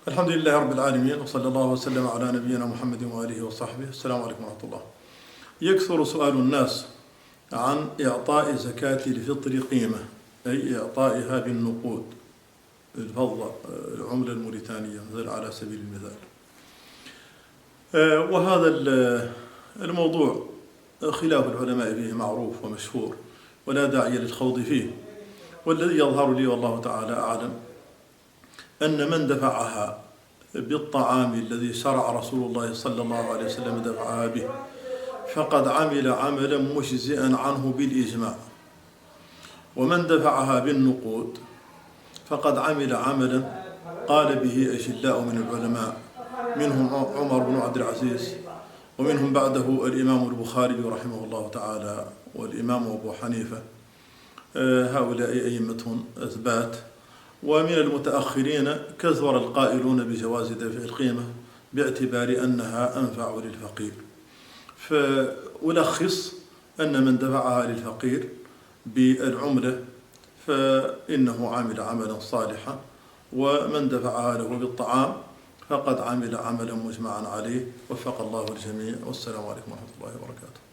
الحمد لله رب العالمين، وصلى الله وسلم على نبينا محمد وآله وصحبه. السلام عليكم ورحمة الله. يكثر سؤال الناس عن إعطاء زكاة الفطر قيمة، أي إعطائها بالنقود، الفضة، العملة الموريتانية مثلا على سبيل المثال. وهذا الموضوع خلاف العلماء فيه معروف ومشهور ولا داعي للخوض فيه، والذي يظهر لي والله تعالى أعلم أن من دفعها بالطعام الذي شرع رسول الله صلى الله عليه وسلم دفعها به فقد عمل عملا مجزئا عنه بالإجماع، ومن دفعها بالنقود فقد عمل عملا قال به أجلاء من العلماء، منهم عمر بن عبد العزيز، ومنهم بعده الإمام البخاري رحمه الله تعالى، والإمام أبو حنيفة. هؤلاء أئمتهم أثبات. ومن المتأخرين كثر القائلون بجواز دفع القيمة باعتبار أنها أنفع للفقير. فألخص أن من دفعها للفقير بالعملة فإنه عمل عملا صالحا، ومن دفعها له بالطعام فقد عمل عملا مجمعا عليه. وفق الله الجميع، والسلام عليكم ورحمة الله وبركاته.